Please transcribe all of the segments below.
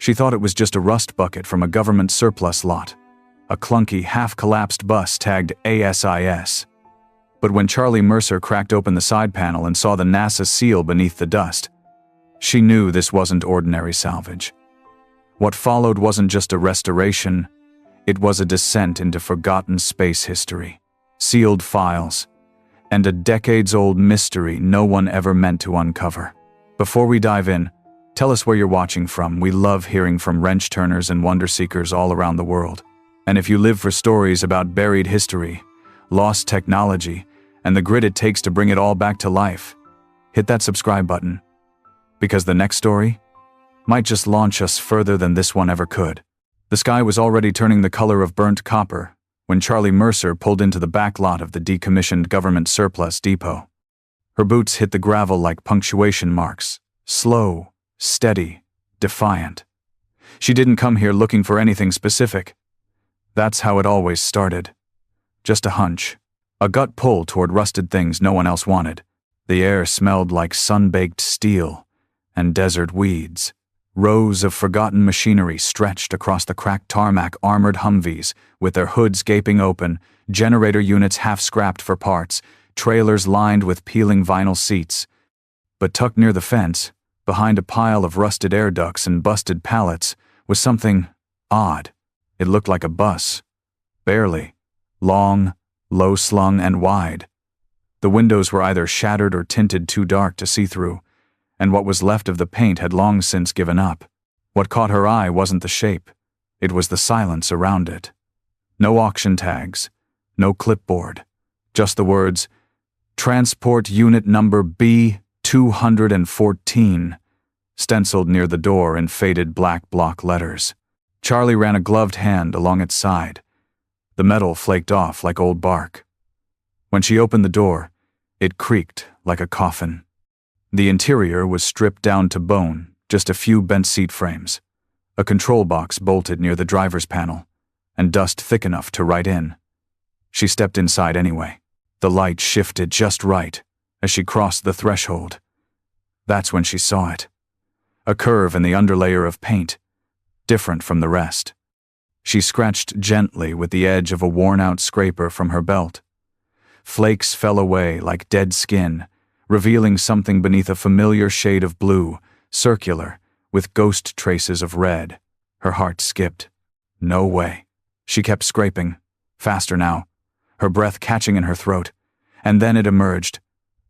She thought it was just a rust bucket from a government surplus lot, a clunky, half-collapsed bus tagged ASIS. But when Charlie Mercer cracked open the side panel and saw the NASA seal beneath the dust, she knew this wasn't ordinary salvage. What followed wasn't just a restoration, it was a descent into forgotten space history, sealed files, and a decades-old mystery no one ever meant to uncover. Before we dive in, tell us where you're watching from. We love hearing from wrench-turners and wonder-seekers all around the world. And if you live for stories about buried history, lost technology, and the grit it takes to bring it all back to life, hit that subscribe button. Because the next story might just launch us further than this one ever could. The sky was already turning the color of burnt copper when Charlie Mercer pulled into the back lot of the decommissioned government surplus depot. Her boots hit the gravel like punctuation marks, slow, steady, defiant. She didn't come here looking for anything specific. That's how it always started. Just a hunch, a gut pull toward rusted things no one else wanted. The air smelled like sun-baked steel and desert weeds. Rows of forgotten machinery stretched across the cracked tarmac, armored Humvees with their hoods gaping open, generator units half-scrapped for parts, trailers lined with peeling vinyl seats. But tucked near the fence, behind a pile of rusted air ducts and busted pallets, was something odd. It looked like a bus. Barely. Long, low-slung, and wide. The windows were either shattered or tinted too dark to see through, and what was left of the paint had long since given up. What caught her eye wasn't the shape, it was the silence around it. No auction tags, no clipboard, just the words, "Transport Unit Number B214, stenciled near the door in faded black block letters. Charlie ran a gloved hand along its side. The metal flaked off like old bark. When she opened the door, it creaked like a coffin. The interior was stripped down to bone, just a few bent seat frames, a control box bolted near the driver's panel, and dust thick enough to write in. She stepped inside anyway. The light shifted just right as she crossed the threshold. That's when she saw it. A curve in the underlayer of paint, different from the rest. She scratched gently with the edge of a worn-out scraper from her belt. Flakes fell away like dead skin, revealing something beneath a familiar shade of blue, circular, with ghost traces of red. Her heart skipped. No way. She kept scraping, faster now, her breath catching in her throat, and then it emerged,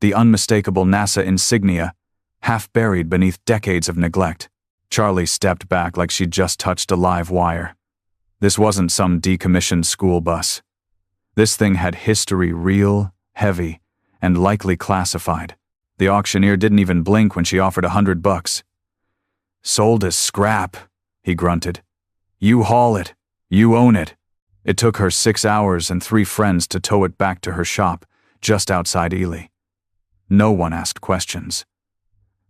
the unmistakable NASA insignia, half buried beneath decades of neglect. Charlie stepped back like she'd just touched a live wire. This wasn't some decommissioned school bus. This thing had history, real, heavy, and likely classified. The auctioneer didn't even blink when she offered $100. "Sold as scrap," he grunted. "You haul it. You own it." It took her 6 hours and 3 friends to tow it back to her shop, just outside Ely. No one asked questions.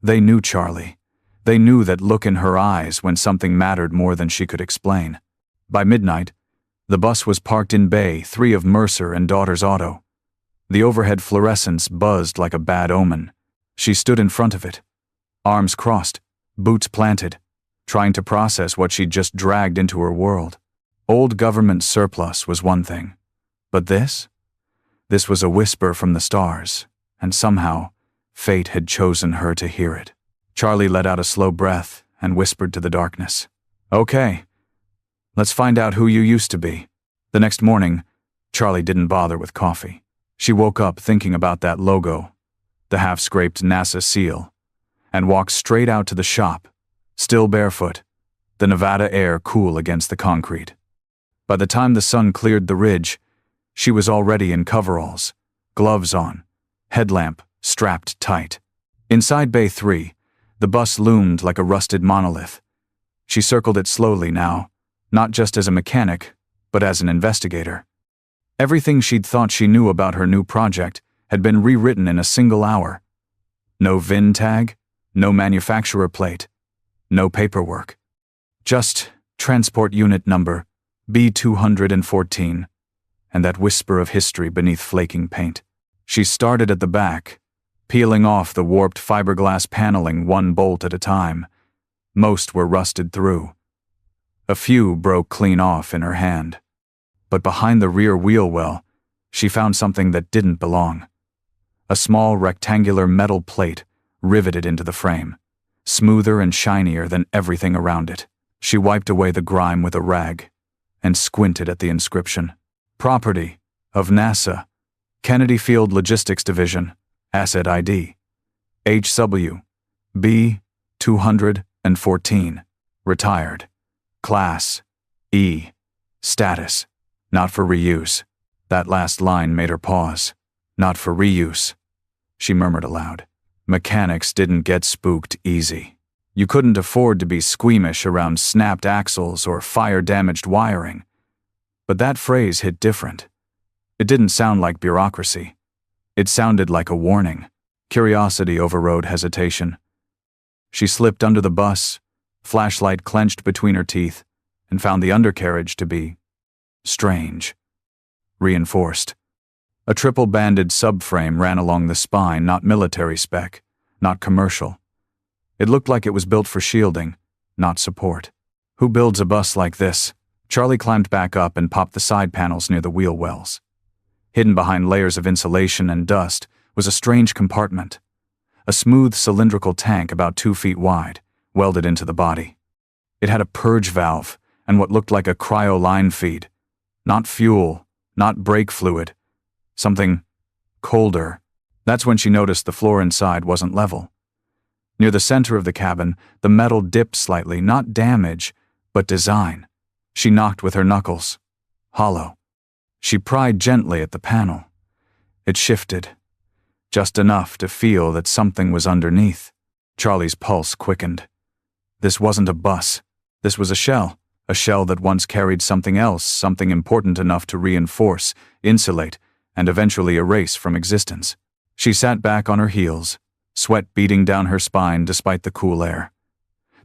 They knew Charlie. They knew that look in her eyes when something mattered more than she could explain. By midnight, the bus was parked in Bay 3 of Mercer and Daughter's auto. The overhead fluorescence buzzed like a bad omen. She stood in front of it, arms crossed, boots planted, trying to process what she'd just dragged into her world. Old government surplus was one thing, but this was a whisper from the stars, and somehow, fate had chosen her to hear it. Charlie let out a slow breath and whispered to the darkness, "Okay, let's find out who you used to be." The next morning, Charlie didn't bother with coffee. She woke up thinking about that logo, the half-scraped NASA seal, and walked straight out to the shop, still barefoot, the Nevada air cool against the concrete. By the time the sun cleared the ridge, she was already in coveralls, gloves on, headlamp strapped tight. Inside Bay 3, the bus loomed like a rusted monolith. She circled it slowly now, not just as a mechanic, but as an investigator. Everything she'd thought she knew about her new project had been rewritten in a single hour. No VIN tag, no manufacturer plate, no paperwork. Just transport unit number B214, and that whisper of history beneath flaking paint. She started at the back, peeling off the warped fiberglass paneling one bolt at a time. Most were rusted through. A few broke clean off in her hand. But behind the rear wheel well, she found something that didn't belong. A small rectangular metal plate riveted into the frame, smoother and shinier than everything around it. She wiped away the grime with a rag and squinted at the inscription. Property of NASA, Kennedy Field Logistics Division, Asset ID, HW, B 214, retired, Class E, status, not for reuse. That last line made her pause. Not for reuse, she murmured aloud. Mechanics didn't get spooked easy. You couldn't afford to be squeamish around snapped axles or fire-damaged wiring. But that phrase hit different. It didn't sound like bureaucracy. It sounded like a warning. Curiosity overrode hesitation. She slipped under the bus, flashlight clenched between her teeth, and found the undercarriage to be strange. Reinforced. A triple-banded subframe ran along the spine, not military spec, not commercial. It looked like it was built for shielding, not support. Who builds a bus like this? Charlie climbed back up and popped the side panels near the wheel wells. Hidden behind layers of insulation and dust was a strange compartment. A smooth cylindrical tank about 2 feet wide, welded into the body. It had a purge valve and what looked like a cryo line feed. Not fuel, not brake fluid. Something colder. That's when she noticed the floor inside wasn't level. Near the center of the cabin, the metal dipped slightly, not damage, but design. She knocked with her knuckles. Hollow. She pried gently at the panel. It shifted. Just enough to feel that something was underneath. Charlie's pulse quickened. This wasn't a bus. This was a shell that once carried something else, something important enough to reinforce, insulate, and eventually erase from existence. She sat back on her heels, sweat beating down her spine despite the cool air.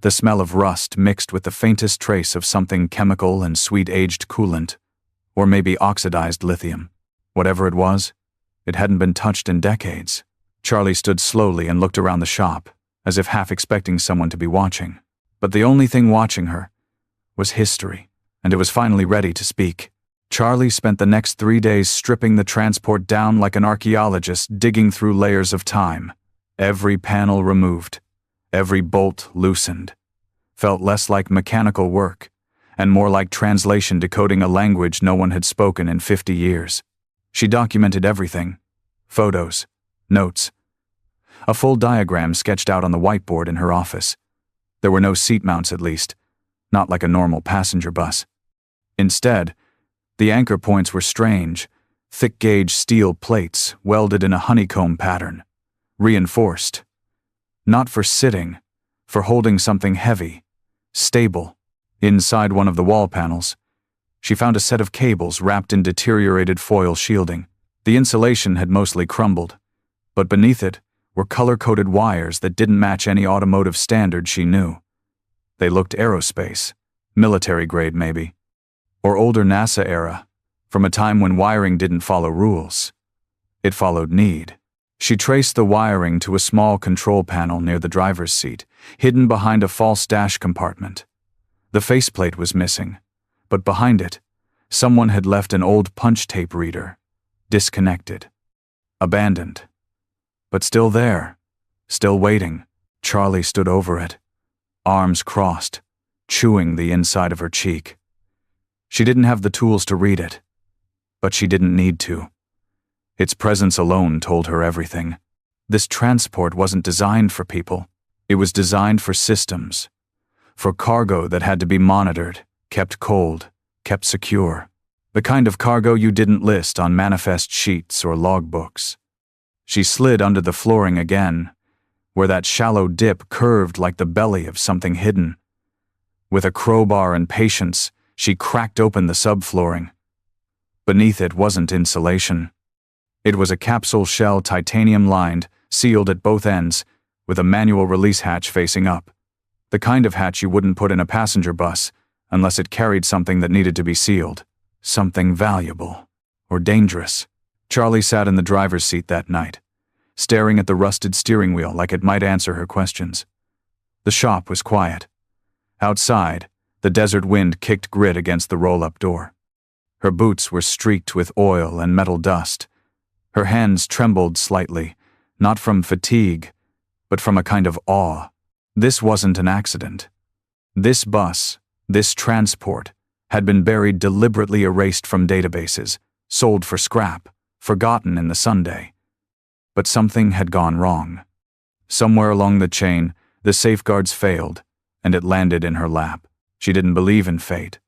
The smell of rust mixed with the faintest trace of something chemical and sweet-aged coolant, or maybe oxidized lithium. Whatever it was, it hadn't been touched in decades. Charlie stood slowly and looked around the shop, as if half expecting someone to be watching. But the only thing watching her was history, and it was finally ready to speak. Charlie spent the next 3 days stripping the transport down like an archaeologist digging through layers of time. Every panel removed, every bolt loosened. Felt less like mechanical work, and more like translation decoding a language no one had spoken in 50 years. She documented everything. Photos, notes. A full diagram sketched out on the whiteboard in her office. There were no seat mounts at least, not like a normal passenger bus. Instead, the anchor points were strange, thick-gauge steel plates welded in a honeycomb pattern, reinforced. Not for sitting, for holding something heavy, stable. Inside one of the wall panels, she found a set of cables wrapped in deteriorated foil shielding. The insulation had mostly crumbled, but beneath it were color-coded wires that didn't match any automotive standard she knew. They looked aerospace, military-grade maybe, or older NASA era, from a time when wiring didn't follow rules. It followed need. She traced the wiring to a small control panel near the driver's seat, hidden behind a false dash compartment. The faceplate was missing, but behind it, someone had left an old punch tape reader, disconnected, abandoned. But still there, still waiting. Charlie stood over it, arms crossed, chewing the inside of her cheek. She didn't have the tools to read it, but she didn't need to. Its presence alone told her everything. This transport wasn't designed for people. It was designed for systems, for cargo that had to be monitored, kept cold, kept secure. The kind of cargo you didn't list on manifest sheets or logbooks. She slid under the flooring again, where that shallow dip curved like the belly of something hidden. With a crowbar and patience, she cracked open the subflooring. Beneath it wasn't insulation. It was a capsule shell, titanium-lined, sealed at both ends, with a manual release hatch facing up. The kind of hatch you wouldn't put in a passenger bus unless it carried something that needed to be sealed. Something valuable. Or dangerous. Charlie sat in the driver's seat that night, staring at the rusted steering wheel like it might answer her questions. The shop was quiet. Outside, the desert wind kicked grit against the roll-up door. Her boots were streaked with oil and metal dust. Her hands trembled slightly, not from fatigue, but from a kind of awe. This wasn't an accident. This bus, this transport, had been buried, deliberately erased from databases, sold for scrap, forgotten in the Sunday. But something had gone wrong. Somewhere along the chain, the safeguards failed, and it landed in her lap. She didn't believe in fate.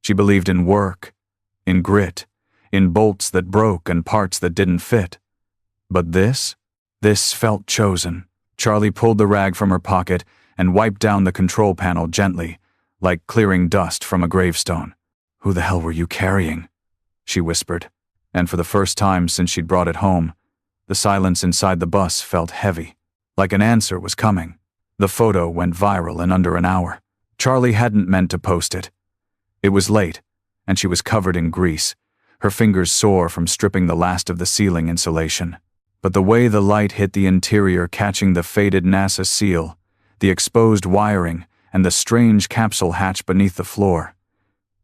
She believed in work, in grit, in bolts that broke and parts that didn't fit. But this felt chosen. Charlie pulled the rag from her pocket and wiped down the control panel gently, like clearing dust from a gravestone. "Who the hell were you carrying?" she whispered, and for the first time since she'd brought it home, the silence inside the bus felt heavy, like an answer was coming. The photo went viral in under an hour. Charlie hadn't meant to post it. It was late, and she was covered in grease, her fingers sore from stripping the last of the ceiling insulation. But the way the light hit the interior, catching the faded NASA seal, the exposed wiring, and the strange capsule hatch beneath the floor,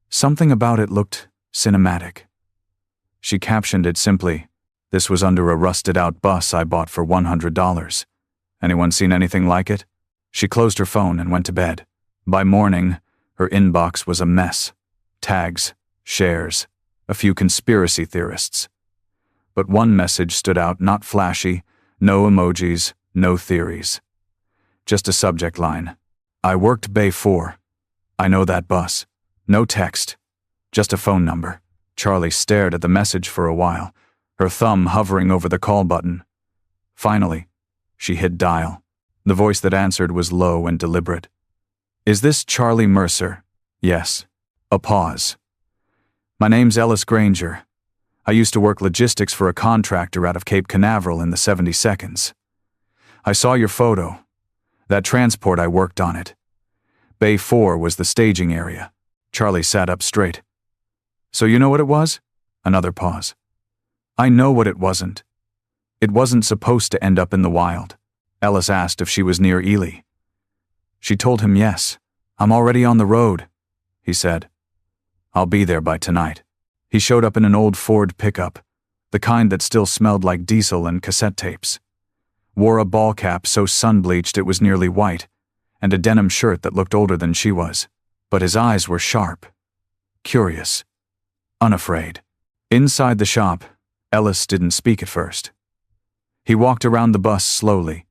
something about it looked cinematic. She captioned it simply, "This was under a rusted-out bus I bought for $100. Anyone seen anything like it?" She closed her phone and went to bed. By morning, her inbox was a mess. Tags, shares, a few conspiracy theorists. But one message stood out, not flashy, no emojis, no theories. Just a subject line. "I worked Bay 4. I know that bus." No text, just a phone number. Charlie stared at the message for a while, her thumb hovering over the call button. Finally, she hit dial. The voice that answered was low and deliberate. "Is this Charlie Mercer?" "Yes." A pause. "My name's Ellis Granger. I used to work logistics for a contractor out of Cape Canaveral in the 72nds. I saw your photo. That transport, I worked on it. Bay 4 was the staging area." Charlie sat up straight. "So you know what it was?" Another pause. "I know what it wasn't. It wasn't supposed to end up in the wild." Ellis asked if she was near Ely. She told him yes. "I'm already on the road," he said. "I'll be there by tonight." He showed up in an old Ford pickup, the kind that still smelled like diesel and cassette tapes. Wore a ball cap so sun-bleached it was nearly white, and a denim shirt that looked older than she was. But his eyes were sharp, curious, unafraid. Inside the shop, Ellis didn't speak at first. He walked around the bus slowly,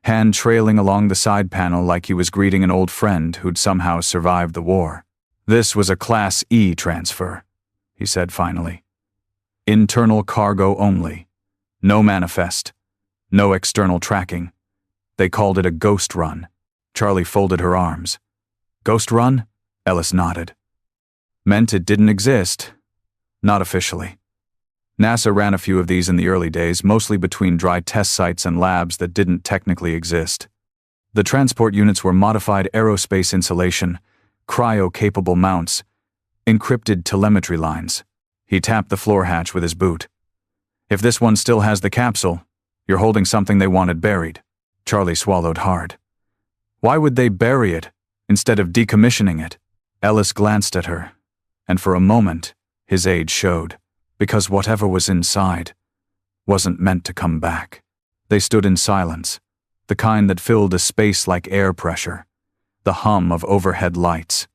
hand trailing along the side panel like he was greeting an old friend who'd somehow survived the war. "This was a Class E transfer," he said finally. "Internal cargo only. No manifest. No external tracking. They called it a ghost run." Charlie folded her arms. "Ghost run?" Ellis nodded. "Meant it didn't exist. Not officially. NASA ran a few of these in the early days, mostly between dry test sites and labs that didn't technically exist. The transport units were modified aerospace insulation, cryo-capable mounts, encrypted telemetry lines." He tapped the floor hatch with his boot. "If this one still has the capsule, you're holding something they wanted buried." Charlie swallowed hard. "Why would they bury it instead of decommissioning it?" Ellis glanced at her, and for a moment, his age showed, because whatever was inside wasn't meant to come back. They stood in silence, the kind that filled a space like air pressure, the hum of overhead lights,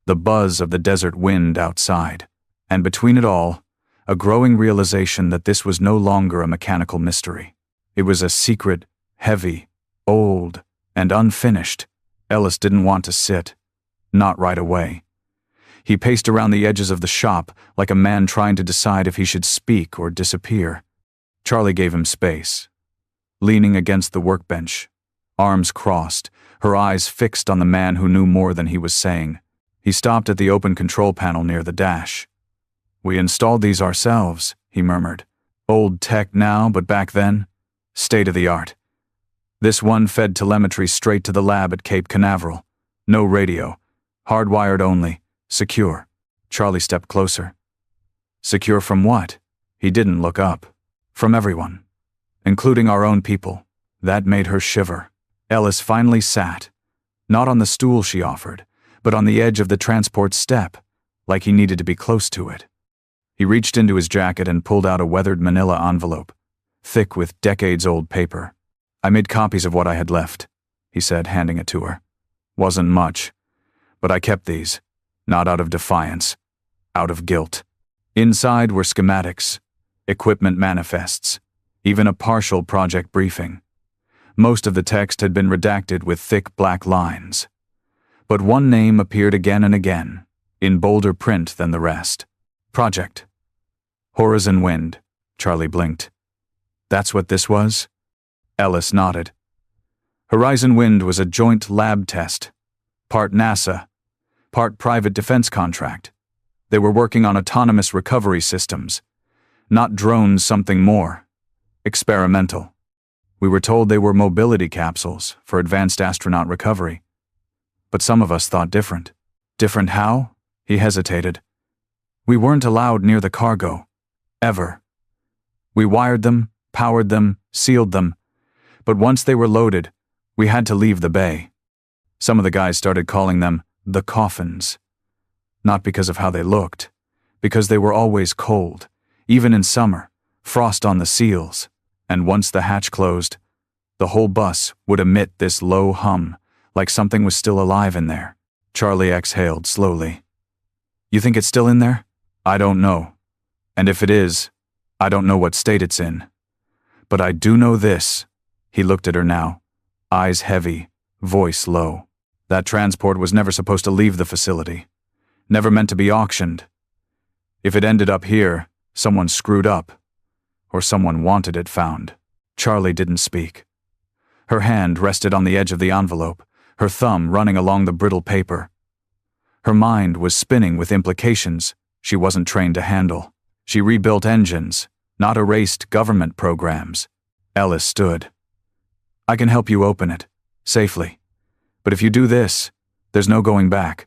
the buzz of the desert wind outside, and between it all, a growing realization that this was no longer a mechanical mystery. It was a secret, heavy, old, and unfinished. Ellis didn't want to sit. Not right away. He paced around the edges of the shop like a man trying to decide if he should speak or disappear. Charlie gave him space. Leaning against the workbench, arms crossed, her eyes fixed on the man who knew more than he was saying, he stopped at the open control panel near the dash. "We installed these ourselves," he murmured. "Old tech now, but back then, state-of-the-art. This one fed telemetry straight to the lab at Cape Canaveral. No radio. Hardwired only. Secure." Charlie stepped closer. "Secure from what?" He didn't look up. "From everyone. Including our own people." That made her shiver. Ellis finally sat. Not on the stool she offered, but on the edge of the transport step, like he needed to be close to it. He reached into his jacket and pulled out a weathered manila envelope, thick with decades-old paper. "I made copies of what I had left," he said, handing it to her. "Wasn't much, but I kept these, not out of defiance, out of guilt." Inside were schematics, equipment manifests, even a partial project briefing. Most of the text had been redacted with thick black lines. But one name appeared again and again, in bolder print than the rest. Project. Horizon Wind, Charlie blinked. That's what this was? Ellis nodded. Horizon Wind was a joint lab test, part NASA, part private defense contract. They were working on autonomous recovery systems, not drones, something more. Experimental. We were told they were mobility capsules for advanced astronaut recovery. But some of us thought different. Different how? He hesitated. We weren't allowed near the cargo. Ever. We wired them, powered them, sealed them. But once they were loaded, we had to leave the bay. Some of the guys started calling them the coffins. Not because of how they looked, because they were always cold, even in summer, frost on the seals, and once the hatch closed, the whole bus would emit this low hum, like something was still alive in there. Charlie exhaled slowly. You think it's still in there? I don't know. And if it is, I don't know what state it's in. But I do know this. He looked at her now, eyes heavy, voice low. That transport was never supposed to leave the facility. Never meant to be auctioned. If it ended up here, someone screwed up. Or someone wanted it found. Charlie didn't speak. Her hand rested on the edge of the envelope, her thumb running along the brittle paper. Her mind was spinning with implications she wasn't trained to handle. She rebuilt engines, not erased government programs. Ellis stood. I can help you open it, safely. But if you do this, there's no going back.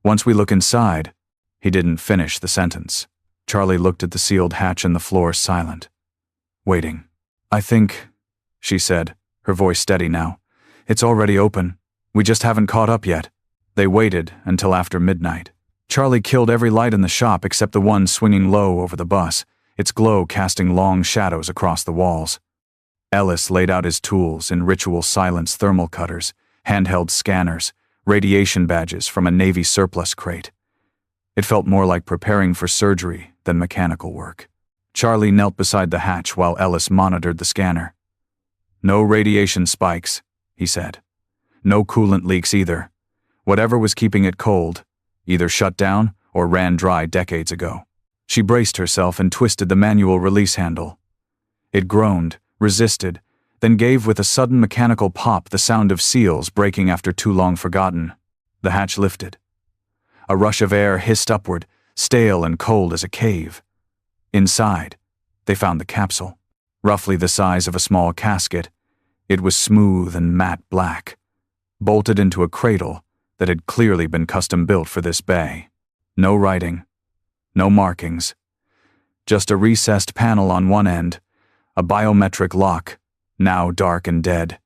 Once we look inside, he didn't finish the sentence. Charlie looked at the sealed hatch in the floor, silent, waiting. I think, she said, her voice steady now, it's already open. We just haven't caught up yet. They waited until after midnight. Charlie killed every light in the shop except the one swinging low over the bus, its glow casting long shadows across the walls. Ellis laid out his tools in ritual silence: thermal cutters, handheld scanners, radiation badges from a Navy surplus crate. It felt more like preparing for surgery than mechanical work. Charlie knelt beside the hatch while Ellis monitored the scanner. No radiation spikes, he said. No coolant leaks either. Whatever was keeping it cold, either shut down or ran dry decades ago. She braced herself and twisted the manual release handle. It groaned, resisted, then gave with a sudden mechanical pop, the sound of seals breaking after too long forgotten. The hatch lifted. A rush of air hissed upward, stale and cold as a cave. Inside, they found the capsule. Roughly the size of a small casket, it was smooth and matte black, bolted into a cradle that had clearly been custom-built for this bay. No writing, no markings, just a recessed panel on one end, a biometric lock, now dark and dead.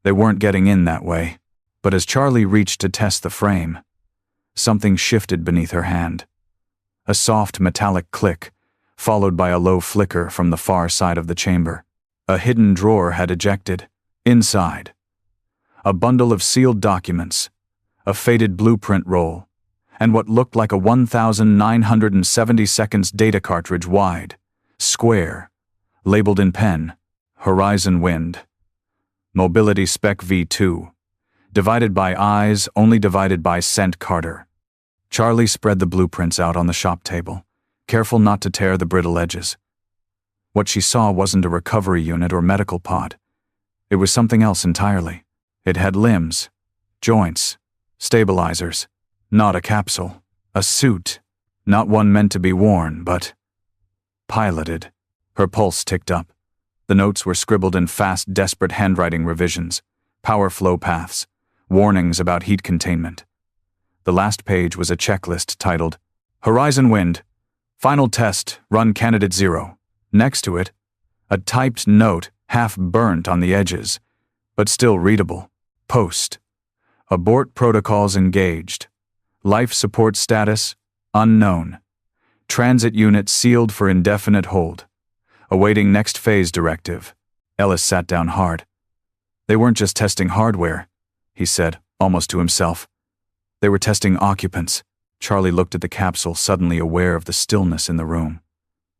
They weren't getting in that way, but as Charlie reached to test the frame, something shifted beneath her hand. A soft metallic click, followed by a low flicker from the far side of the chamber. A hidden drawer had ejected. Inside, a bundle of sealed documents, a faded blueprint roll, and what looked like a 1,970 seconds data cartridge wide, square, labeled in pen, Horizon Wind. Mobility Spec V2. Divided by eyes, only divided by Cent Carter. Charlie spread the blueprints out on the shop table, careful not to tear the brittle edges. What she saw wasn't a recovery unit or medical pod. It was something else entirely. It had limbs, joints, stabilizers. Not a capsule. A suit. Not one meant to be worn, but piloted. Her pulse ticked up. The notes were scribbled in fast, desperate handwriting revisions, power flow paths, warnings about heat containment. The last page was a checklist titled, Horizon Wind, Final Test, Run Candidate 0. Next to it, a typed note half burnt on the edges, but still readable. Post. Abort protocols engaged. Life support status unknown. Transit unit sealed for indefinite hold. Awaiting next phase directive. Ellis sat down hard. They weren't just testing hardware, he said, almost to himself. They were testing occupants. Charlie looked at the capsule, suddenly aware of the stillness in the room.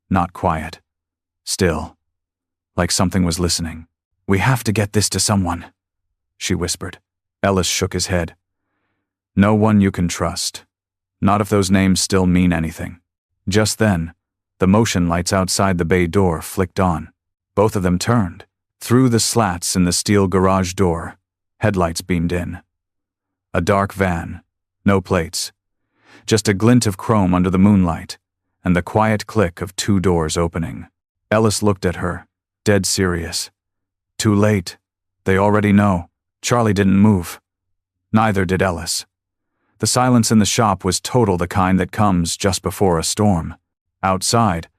Not quiet. Still. Like something was listening. "We have to get this to someone," she whispered. Ellis shook his head. "No one you can trust. Not if those names still mean anything." Just then, the motion lights outside the bay door flicked on. Both of them turned. Through the slats in the steel garage door, headlights beamed in. A dark van, no plates. Just a glint of chrome under the moonlight, and the quiet click of 2 doors opening. Ellis looked at her, dead serious. Too late. They already know. Charlie didn't move. Neither did Ellis. The silence in the shop was total, the kind that comes just before a storm. Outside,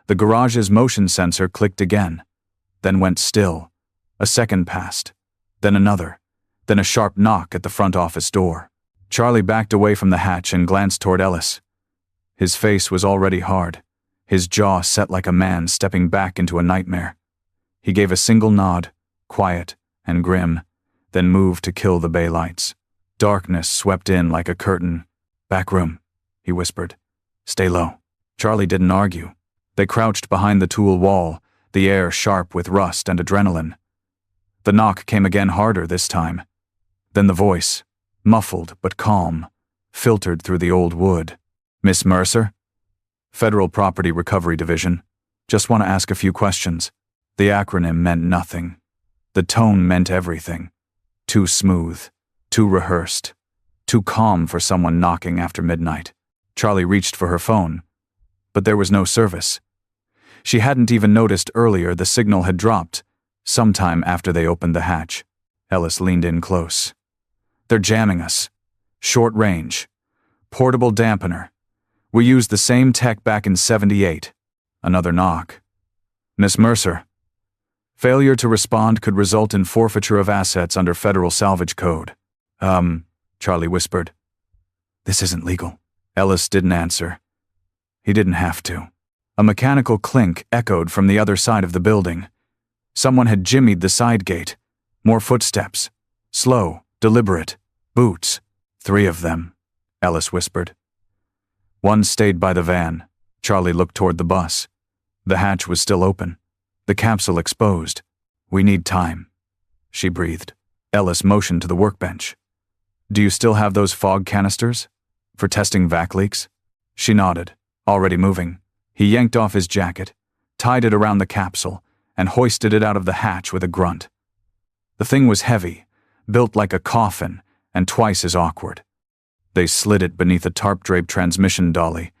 the garage's motion sensor clicked again, then went still. A second passed, then another, then a sharp knock at the front office door. Charlie backed away from the hatch and glanced toward Ellis. His face was already hard, his jaw set like a man stepping back into a nightmare. He gave a single nod, quiet and grim, then moved to kill the bay lights. Darkness swept in like a curtain. "Back room," he whispered. "Stay low." Charlie didn't argue. They crouched behind the tool wall, the air sharp with rust and adrenaline. The knock came again, harder this time. Then the voice, muffled but calm, filtered through the old wood. "Miss Mercer? Federal Property Recovery Division. Just want to ask a few questions." The acronym meant nothing. The tone meant everything. Too smooth, too rehearsed, too calm for someone knocking after midnight. Charlie reached for her phone, but there was no service. She hadn't even noticed earlier the signal had dropped, sometime after they opened the hatch. Ellis leaned in close. "They're jamming us. Short range. Portable dampener. We used the same tech back in '78. Another knock. "Miss Mercer. Failure to respond could result in forfeiture of assets under Federal Salvage Code." Charlie whispered. "This isn't legal." Ellis didn't answer. He didn't have to. A mechanical clink echoed from the other side of the building. Someone had jimmied the side gate. More footsteps. Slow, deliberate. Boots. 3 of them, Ellis whispered. One stayed by the van. Charlie looked toward the bus. The hatch was still open. The capsule exposed. "We need time," she breathed. Ellis motioned to the workbench. "Do you still have those fog canisters? For testing vac leaks?" She nodded, already moving. He yanked off his jacket, tied it around the capsule, and hoisted it out of the hatch with a grunt. The thing was heavy, built like a coffin, and twice as awkward. They slid it beneath a tarp-draped transmission dolly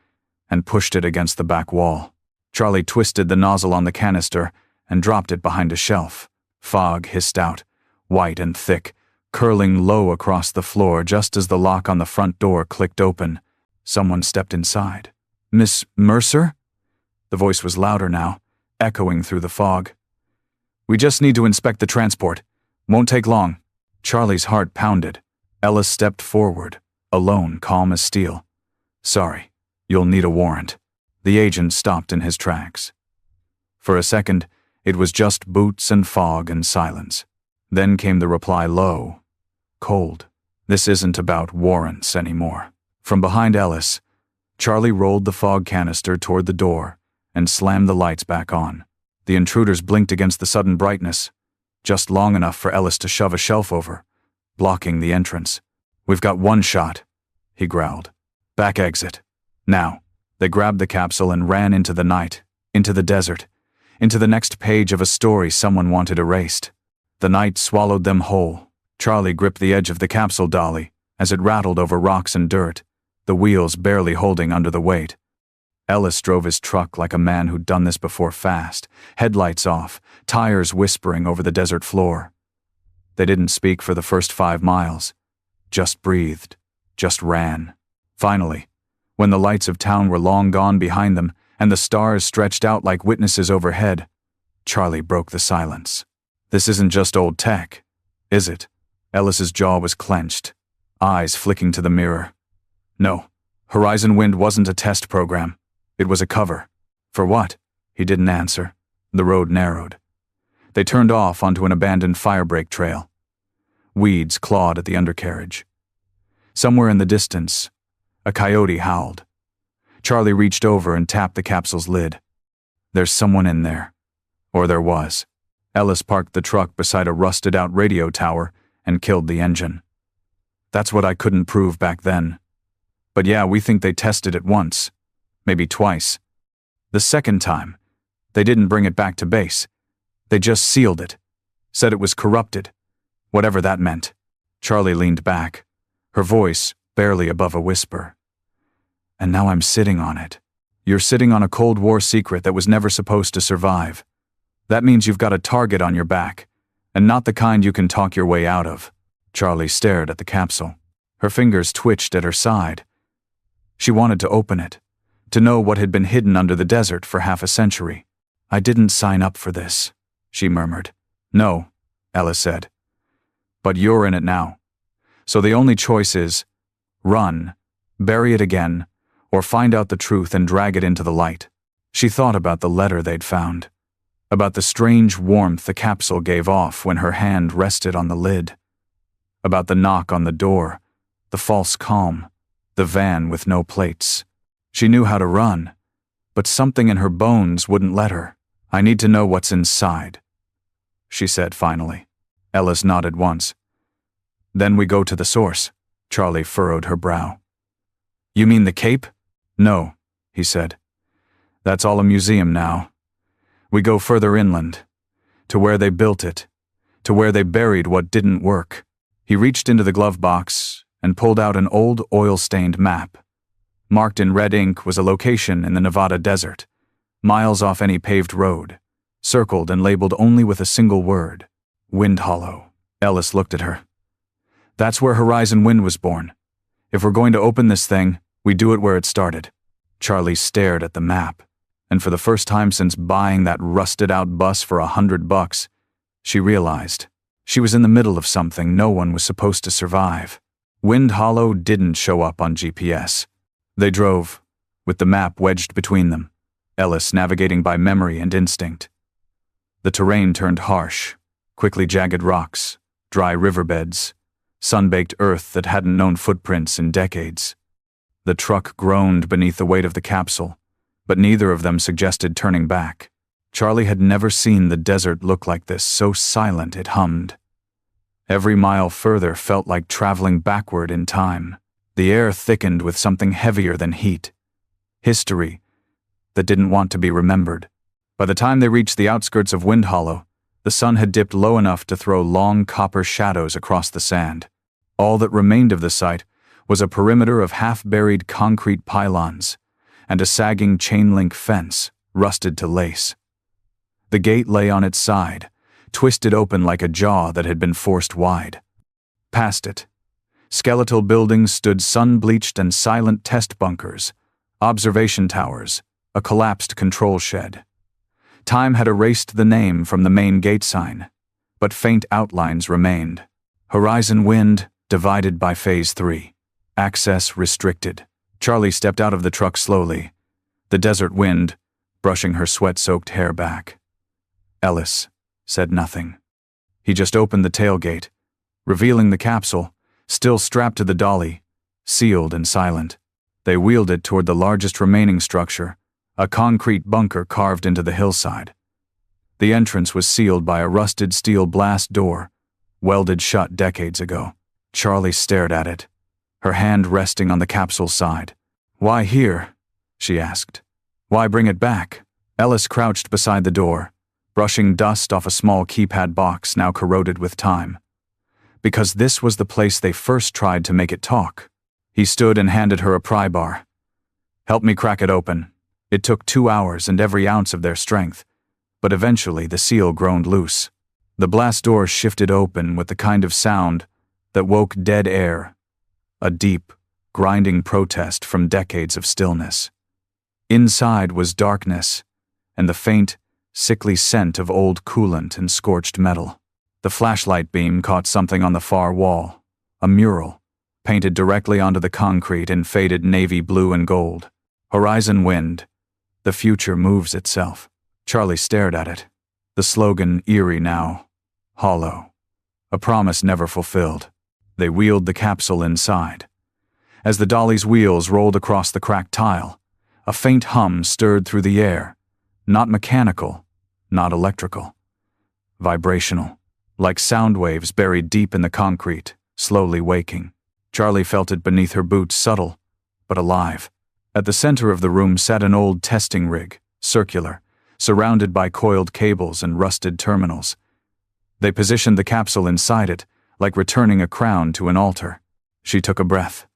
and pushed it against the back wall. Charlie twisted the nozzle on the canister and dropped it behind a shelf. Fog hissed out, white and thick, curling low across the floor just as the lock on the front door clicked open. Someone stepped inside. "Miss Mercer?" The voice was louder now, echoing through the fog. "We just need to inspect the transport. Won't take long." Charlie's heart pounded. Ellis stepped forward, alone, calm as steel. "Sorry, you'll need a warrant." The agent stopped in his tracks. For a second, it was just boots and fog and silence. Then came the reply, low, cold. "This isn't about warrants anymore." From behind Ellis, Charlie rolled the fog canister toward the door and slammed the lights back on. The intruders blinked against the sudden brightness, just long enough for Ellis to shove a shelf over, blocking the entrance. "We've got one shot," he growled. "Back exit. Now." They grabbed the capsule and ran into the night, into the desert, into the next page of a story someone wanted erased. The night swallowed them whole. Charlie gripped the edge of the capsule dolly as it rattled over rocks and dirt, the wheels barely holding under the weight. Ellis drove his truck like a man who'd done this before, fast, headlights off, tires whispering over the desert floor. They didn't speak for the first 5 miles, just breathed, just ran. Finally, when the lights of town were long gone behind them and the stars stretched out like witnesses overhead, Charlie broke the silence. "This isn't just old tech, is it?" Ellis's jaw was clenched, eyes flicking to the mirror. No, Horizon Wind wasn't a test program. It was a cover. For what? He didn't answer. The road narrowed. They turned off onto an abandoned firebreak trail. Weeds clawed at the undercarriage. Somewhere in the distance, a coyote howled. Charlie reached over and tapped the capsule's lid. There's someone in there. Or there was. Ellis parked the truck beside a rusted-out radio tower and killed the engine. That's what I couldn't prove back then. But yeah, we think they tested it once. Maybe twice. The second time, they didn't bring it back to base. They just sealed it. Said it was corrupted. Whatever that meant. Charlie leaned back, her voice barely above a whisper. And now I'm sitting on it. You're sitting on a Cold War secret that was never supposed to survive. That means you've got a target on your back, and not the kind you can talk your way out of. Charlie stared at the capsule. Her fingers twitched at her side. She wanted to open it, to know what had been hidden under the desert for half a century. I didn't sign up for this, she murmured. No, Ellis said. But you're in it now. So the only choice is run, bury it again, or find out the truth and drag it into the light. She thought about the letter they'd found, about the strange warmth the capsule gave off when her hand rested on the lid, about the knock on the door, the false calm, the van with no plates. She knew how to run, but something in her bones wouldn't let her. I need to know what's inside, she said finally. Ellis nodded once. Then we go to the source. Charlie furrowed her brow. You mean the Cape? No, he said. That's all a museum now. We go further inland, to where they built it, to where they buried what didn't work. He reached into the glove box and pulled out an old oil-stained map. Marked in red ink was a location in the Nevada desert, miles off any paved road, circled and labeled only with a single word, Wind Hollow. Ellis looked at her. That's where Horizon Wind was born. If we're going to open this thing, we do it where it started. Charlie stared at the map, and for the first time since buying that rusted-out bus for $100, she realized she was in the middle of something no one was supposed to survive. Wind Hollow didn't show up on GPS. They drove, with the map wedged between them, Ellis navigating by memory and instinct. The terrain turned harsh, quickly jagged rocks, dry riverbeds, sun-baked earth that hadn't known footprints in decades. The truck groaned beneath the weight of the capsule, but neither of them suggested turning back. Charlie had never seen the desert look like this, so silent it hummed. Every mile further felt like traveling backward in time. The air thickened with something heavier than heat. History that didn't want to be remembered. By the time they reached the outskirts of Wind Hollow, the sun had dipped low enough to throw long copper shadows across the sand. All that remained of the site was a perimeter of half-buried concrete pylons and a sagging chain-link fence, rusted to lace. The gate lay on its side, twisted open like a jaw that had been forced wide. Past it, skeletal buildings stood sun-bleached and silent test bunkers, observation towers, a collapsed control shed. Time had erased the name from the main gate sign, but faint outlines remained. Horizon Wind, divided by Phase 3. Access restricted. Charlie stepped out of the truck slowly, the desert wind brushing her sweat-soaked hair back. Ellis said nothing. He just opened the tailgate, revealing the capsule, still strapped to the dolly, sealed and silent. They wheeled it toward the largest remaining structure, a concrete bunker carved into the hillside. The entrance was sealed by a rusted steel blast door, welded shut decades ago. Charlie stared at it, her hand resting on the capsule's side. Why here? She asked. Why bring it back? Ellis crouched beside the door, brushing dust off a small keypad box now corroded with time. Because this was the place they first tried to make it talk. He stood and handed her a pry bar. Help me crack it open. It took 2 hours and every ounce of their strength, but eventually the seal groaned loose. The blast door shifted open with the kind of sound that woke dead air, a deep, grinding protest from decades of stillness. Inside was darkness, and the faint, sickly scent of old coolant and scorched metal. The flashlight beam caught something on the far wall, a mural, painted directly onto the concrete in faded navy blue and gold. Horizon wind. The future moves itself. Charlie stared at it. The slogan eerie now. Hollow. A promise never fulfilled. They wheeled the capsule inside. As the dolly's wheels rolled across the cracked tile, a faint hum stirred through the air. Not mechanical, not electrical. Vibrational, like sound waves buried deep in the concrete, slowly waking. Charlie felt it beneath her boots, subtle, but alive. At the center of the room sat an old testing rig, circular, surrounded by coiled cables and rusted terminals. They positioned the capsule inside it, like returning a crown to an altar. She took a breath.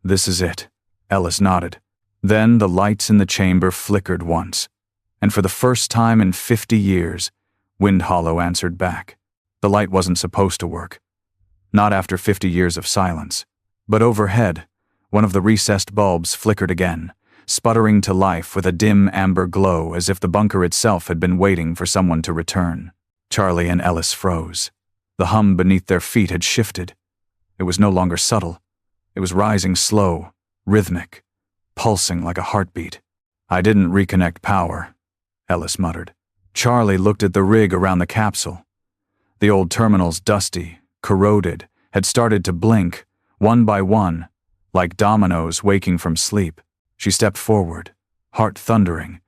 This is it. Ellis nodded. Then the lights in the chamber flickered once, and for the first time in 50 years, Wind Hollow answered back. The light wasn't supposed to work. Not after 50 years of silence. But overhead, one of the recessed bulbs flickered again, sputtering to life with a dim amber glow as if the bunker itself had been waiting for someone to return. Charlie and Ellis froze. The hum beneath their feet had shifted. It was no longer subtle. It was rising slow, rhythmic, pulsing like a heartbeat. I didn't reconnect power, Ellis muttered. Charlie looked at the rig around the capsule. The old terminals, dusty, corroded, had started to blink, one by one, like dominoes waking from sleep. She stepped forward, heart thundering,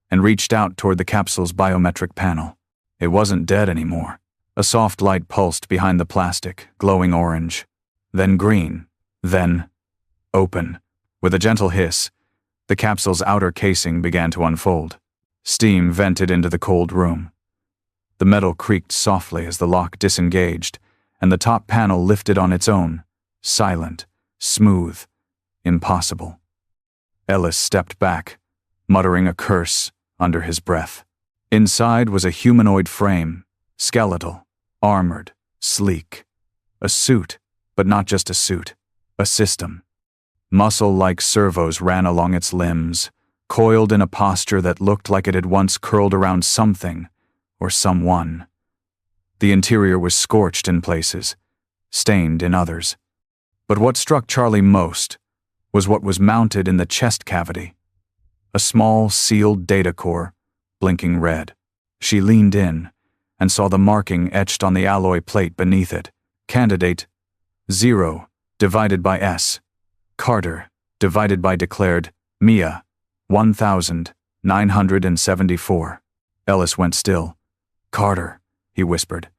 and reached out toward the capsule's biometric panel. It wasn't dead anymore. A soft light pulsed behind the plastic, glowing orange, then green, then open. With a gentle hiss, the capsule's outer casing began to unfold. Steam vented into the cold room. The metal creaked softly as the lock disengaged, and the top panel lifted on its own, silent, smooth, impossible. Ellis stepped back, muttering a curse under his breath. Inside was a humanoid frame, skeletal, armored, sleek. A suit, but not just a suit, a system. Muscle-like servos ran along its limbs, coiled in a posture that looked like it had once curled around something or someone. The interior was scorched in places, stained in others. But what struck Charlie most was what was mounted in the chest cavity. A small, sealed data core, blinking red. She leaned in and saw the marking etched on the alloy plate beneath it. Candidate 0 divided by S. Carter divided by declared Mia 1974. Ellis went still. Carter, he whispered.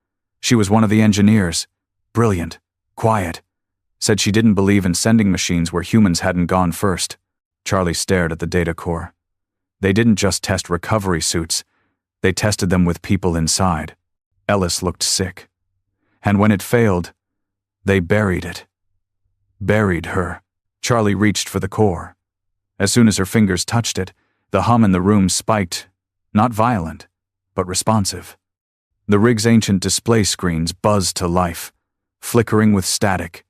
She was one of the engineers. Brilliant. Quiet. Said she didn't believe in sending machines where humans hadn't gone first. Charlie stared at the data core. They didn't just test recovery suits. They tested them with people inside. Ellis looked sick. And when it failed, they buried it. Buried her. Charlie reached for the core. As soon as her fingers touched it, the hum in the room spiked, not violent, but responsive. The rig's ancient display screens buzzed to life, flickering with static,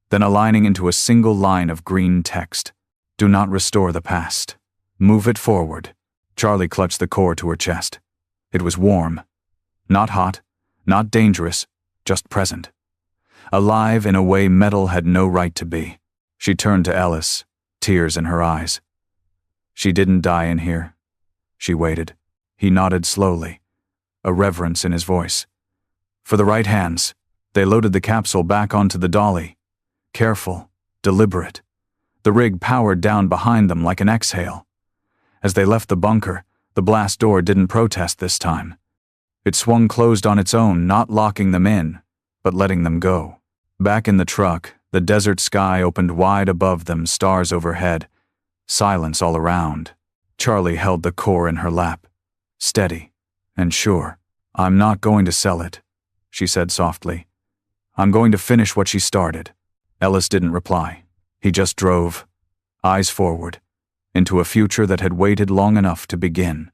then aligning into a single line of green text. Do not restore the past. Move it forward. Charlie clutched the core to her chest. It was warm. Not hot, not dangerous, just present. Alive in a way metal had no right to be. She turned to Ellis, tears in her eyes. She didn't die in here. She waited. He nodded slowly, a reverence in his voice. For the right hands, they loaded the capsule back onto the dolly. Careful, deliberate. The rig powered down behind them like an exhale. As they left the bunker, the blast door didn't protest this time. It swung closed on its own, not locking them in, but letting them go. Back in the truck, the desert sky opened wide above them, stars overhead, silence all around. Charlie held the core in her lap, steady and sure. I'm not going to sell it, she said softly. I'm going to finish what she started. Ellis didn't reply. He just drove, eyes forward, into a future that had waited long enough to begin.